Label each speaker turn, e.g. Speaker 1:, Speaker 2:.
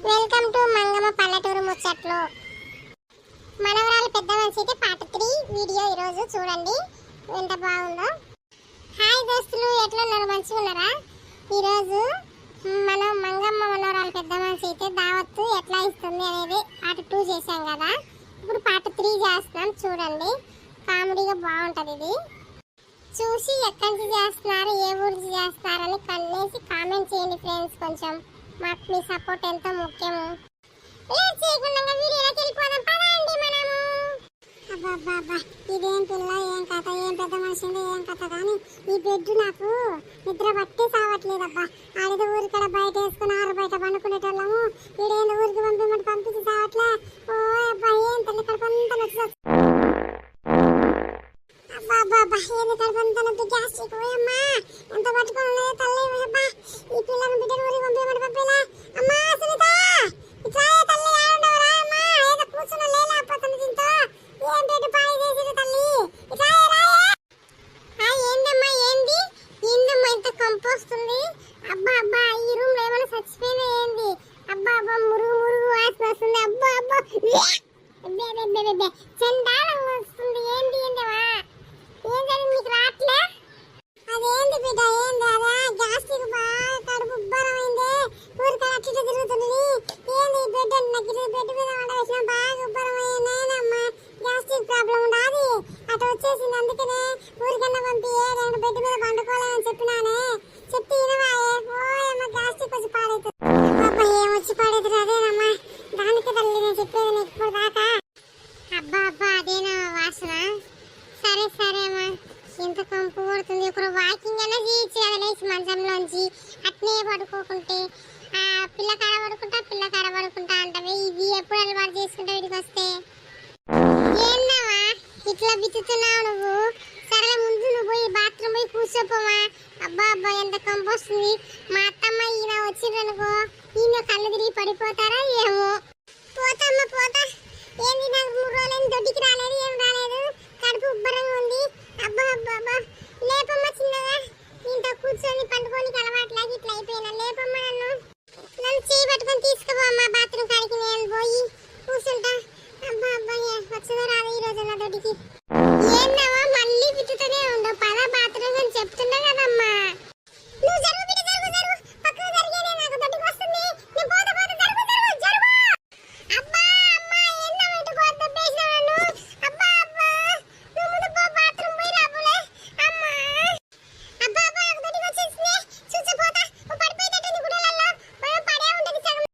Speaker 1: Welcome to Mangamma పల్లెటూరు ముచ్చట్లు. మనవరాలు పెద్ద మనిషి అయితే పార్ట్ 3 వీడియో ఈరోజు చూడండి ఎంత బాగుందో. హాయ్ దోస్తులు, ఎట్లున్నారు? మంచిగా ఉన్నారా? ఈరోజు మనం మంగమ్మ మనవరాలు పెద్ద మనిషి అయితే దావత్తు ఎట్లా ఇస్తుంది అనేది పార్ట్ 2 చేశాం కదా. ఇప్పుడు పార్ట్ 3 చేస్తున్నాం చూడండి. కామెడీగా బాగుంటుంది ఇది. చూసి ఎక్కడి నుంచి చేస్తున్నారు, ఏ ఊరి నుంచి చేస్తున్నారని కన్నేసి కామెంట్ చేయండి ఫ్రెండ్స్. కొంచెం మాకు మీ సపోర్ట్ ఎంతో ముఖ్యము. లేట్ చేయకుండా వీడియోలోకి వెళ్ళిపోదాం పదండి మనము. అబ్బబ్బబ్బా, ఇదేం పిల్ల, ఏం కథ, ఏం పెద్ద మనిషి ఏం కథ. కానీ ఈ బెడ్ నాకు నిద్ర పట్టి సావట్లేదబ్బా. ఆడిద ఊరికడ బయట వేసుకుని ఆరు బయట పండుకునేటోళ్ళము. ఈడేందో ఊరికి పంపించి సావట్లే. ఓ అబ్బా, ఏం తల్లి కడుపంతా నచ్చి అబ్బా, ఏంది కడుపంతా నొప్పి, గ్యాస్ట్రిక్. ఓయమ్మా, ఎంత పట్టుకోలేదు తల్లి. అబ్బా, ఈ పిల్లను బిడ్డను ఊరికి పంపేలా. అమ్మా సునీత, ఇట్లా తల్లి ఆడుండవరా? అమ్మా ఏదో కూర్చున్న లేకపోతుంది దీంతో. ఏం పెట్టి పాయి చేసిరు తల్లి, ఇట్లా ఏందమ్మా, ఏందమ్మా ఇంత కంపోస్తుంది? అబ్బా అబ్బా, ఈ రూమ్ లో ఏమైనా చచ్చిపోయినా ఏంది? అబ్బా అబ్బా, మురుగు వాసన వస్తుంది. అబ్బా అబ్బా, చండాలంగా వస్తుంది. ఏందమ్మా, ఏం జరిగింది నీకు? రాట్లే? అదేంది బిడ్డ, ఏంది అదా? గ్యాస్ట్రిక్ బాగా కడుపు ఉబ్బరమైంది. ఊరికడ అట్లా తిరుగుతుంది. ఏంది బెడ్ నాకు బెడ్ మీద వండవేసిన బాగా ఉబ్బరమైందేనమ్మా. గ్యాస్ట్రిక్ ప్రాబ్లం ఉండాలి, అటు వచ్చేసింది. అందుకనే ఊరికన్నా పంపి రెండు బెడ్ మీద పండుకోలేదని చెప్పినానే. చెప్తే ఇనవాయే. ఓయమ్మ, గ్యాస్ట్రిక్ వచ్చి పాడైతుంది. అబ్బా, ఏమొచ్చి పాడైతుంది? అదేనమ్మా, దానికి తల్లి నేను చెప్పేది నీకు ఇప్పుడు దాకా. అబ్బా అబ్బా, అదేనా వాసన? సరే అమ్మా, ఎంత కంపు కొడుతుంది. ఒకరు వాకింగ్ అయినా చేయొచ్చు కదా లేచి మంచంలోంచి. అట్నే పడుకోకుంటే పిల్ల కాడ పడుకుంటా అంటవే. ఇది ఎప్పుడు అలవాటు చేసుకుంటా వీటికి వస్తే? ఏందమ్మా ఇట్లా బిత్తుతున్నావు నువ్వు? సరే ముందు నువ్వు పోయి బాత్రూమ్ పోయి కూర్చోపోమా. అబ్బా అబ్బా, ఎంత కంపు వస్తుంది. మా అత్తమ్మ ఈయన వచ్చిందనుకో, ఈయన కళ్ళు తిరిగి పడిపోతారా ఏమో. పోతమ్మా పోతా. ఏంది నాకు 3 రోజులైంది దొడ్డికి రాలేదు, ఏం రాలేదు. కడుపు ఉబ్బరంగా ఉంది. అబ్బా అబ్బా అబ్బా, లేపమ్మ చిన్నగా. ఇంత కూర్చొని పండుకొని అలవాట్లాగి ఇట్లా అయిపోయినా. లేపమ్మ నన్ను.